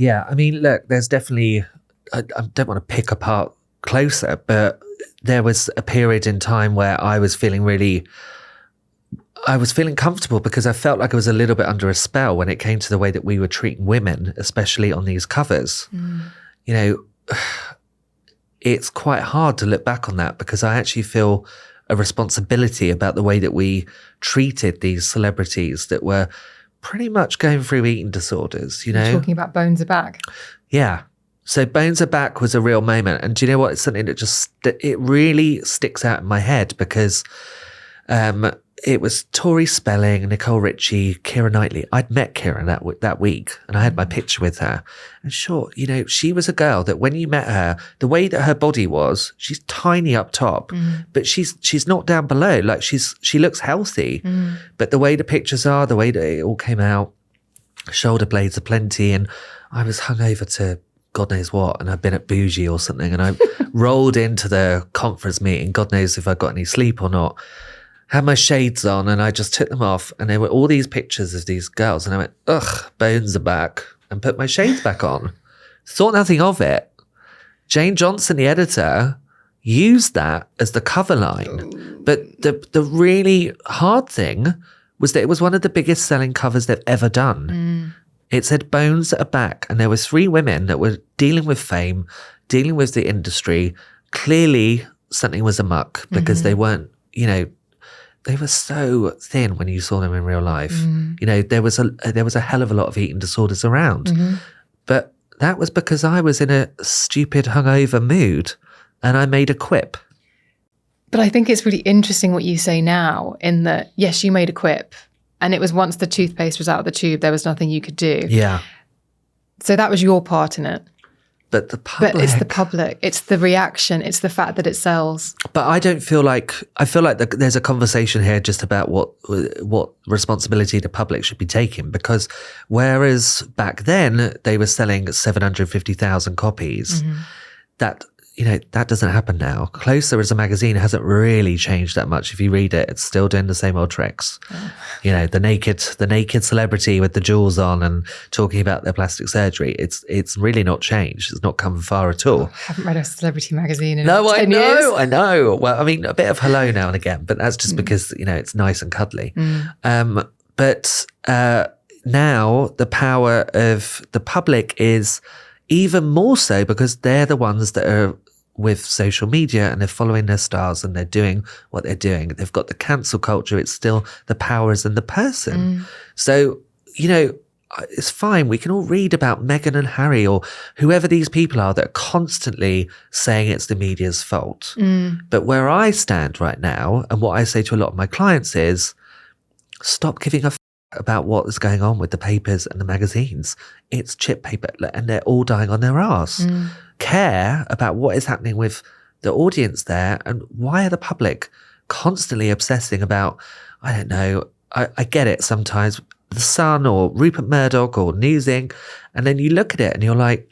Yeah, I mean, look, there's definitely, I don't want to pick apart Closer, but there was a period in time where I was feeling comfortable because I felt like I was a little bit under a spell when it came to the way that we were treating women, especially on these covers. You know, it's quite hard to look back on that because I actually feel a responsibility about the way that we treated these celebrities that were pretty much going through eating disorders, you know? You're talking about Bones Are Back. Yeah. So Bones Are Back was a real moment. And do you know what? It's something that it really sticks out in my head because it was Tori Spelling, Nicole Richie, Keira Knightley. I'd met Keira that week and I had my picture with her. And sure, you know, she was a girl that when you met her, the way that her body was, she's tiny up top, but she's not down below. Like she looks healthy. But the way the pictures are, the way that it all came out, shoulder blades aplenty, and I was hungover to God knows what, and I'd been at Bougie or something, and I rolled into the conference meeting, God knows if I got any sleep or not, had my shades on, and I just took them off, and there were all these pictures of these girls, and I went, ugh, Bones Are Back, and put my shades back on. Thought nothing of it. Jane Johnson, the editor, used that as the cover line. But the really hard thing was that it was one of the biggest selling covers they've ever done. It said Bones Are Back, and there were 3 women that were dealing with fame, dealing with the industry. Clearly something was amok because they weren't, you know, they were so thin when you saw them in real life. You know, there was a hell of a lot of eating disorders around. But that was because I was in a stupid hungover mood and I made a quip. But I think it's really interesting what you say now in that, yes, you made a quip and it was once the toothpaste was out of the tube, there was nothing you could do. Yeah. So that was your part in it. But the public. But it's the public. It's the reaction. It's the fact that it sells. But I feel like there's a conversation here just about what responsibility the public should be taking, because whereas back then they were selling 750,000 copies, that, you know, that doesn't happen now. Closer as a magazine hasn't really changed that much. If you read it, it's still doing the same old tricks. You know, the naked celebrity with the jewels on and talking about their plastic surgery. It's really not changed. It's not come far at all. I haven't read a celebrity magazine in 10 years. years. I know. Well, I mean, a bit of Hello now and again, but that's just because, you know, it's nice and cuddly. But now the power of the public is even more so because they're the ones that are with social media and they're following their stars and they're doing what they're doing. They've got the cancel culture. It's still the power is in the person. So, you know, it's fine. We can all read about Meghan and Harry or whoever these people are that are constantly saying it's the media's fault. But where I stand right now and what I say to a lot of my clients is stop giving a about what is going on with the papers and the magazines. It's chip paper and they're all dying on their arse. Care about what is happening with the audience there and why are the public constantly obsessing about, I don't know, I get it sometimes, The Sun or Rupert Murdoch or News Inc. And then you look at it and you're like,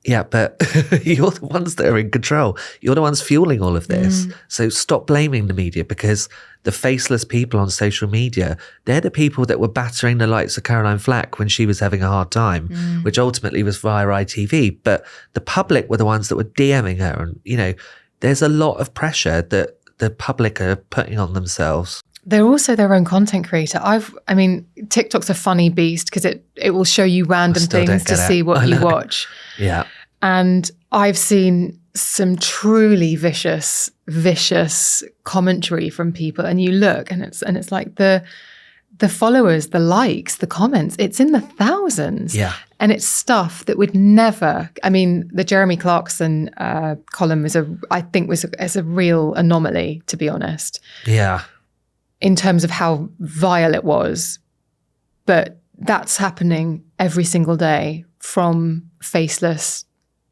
yeah, but you're the ones that are in control. You're the ones fueling all of this. So stop blaming the media because the faceless people on social media, they're the people that were battering the likes of Caroline Flack when she was having a hard time, which ultimately was via ITV. But the public were the ones that were DMing her. And, you know, there's a lot of pressure that the public are putting on themselves. They're also their own content creator. I mean, TikTok's a funny beast because it will show you random things to see what you watch. Yeah. And I've seen some truly vicious commentary from people. And you look and it's like the followers, the likes, the comments, it's in the thousands. Yeah. And it's stuff that would never, I mean, the Jeremy Clarkson column was a real anomaly, to be honest. Yeah. In terms of how vile it was. But that's happening every single day from faceless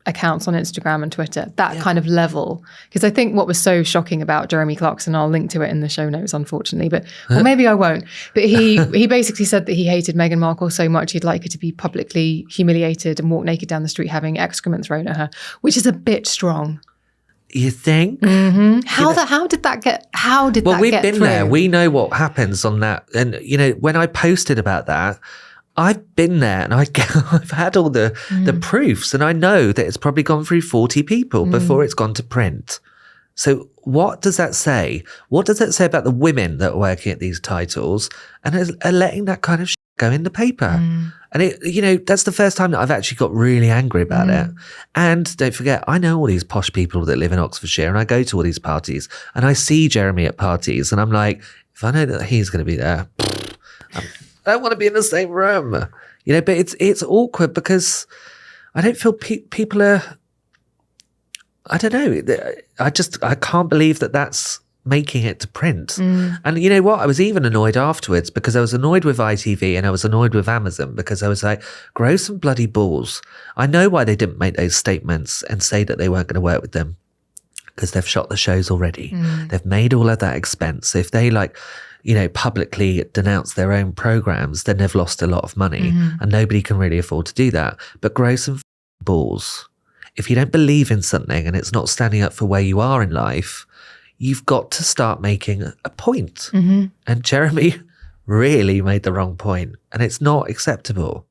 accounts on Instagram and Twitter, that kind of level. Because I think what was so shocking about Jeremy Clarkson, I'll link to it in the show notes, unfortunately, but well, maybe I won't. But he basically said that he hated Meghan Markle so much he'd like her to be publicly humiliated and walk naked down the street having excrement thrown at her, which is a bit strong. You think? How did that get Well, we've been through? there. We know what happens on that. And, you know, when I posted about that, I've been there and I've had all the proofs, and I know that it's probably gone through 40 people before it's gone to print. So what does that say? What does that say about the women that are working at these titles and are letting that kind of shit go in the paper? And that's the first time that I've actually got really angry about it. And don't forget, I know all these posh people that live in Oxfordshire, and I go to all these parties and I see Jeremy at parties, and I'm like, if I know that he's going to be there, I don't want to be in the same room, but it's awkward because I don't feel people are, I don't know. I can't believe that that's making it to print. And you know what? I was even annoyed afterwards because I was annoyed with ITV and I was annoyed with Amazon because I was like, grow some bloody balls. I know why they didn't make those statements and say that they weren't going to work with them, because they've shot the shows already. They've made all of that expense. So if they publicly denounce their own programs, then they've lost a lot of money and nobody can really afford to do that. But grow some balls. If you don't believe in something and it's not standing up for where you are in life, you've got to start making a point. And Jeremy really made the wrong point, and it's not acceptable.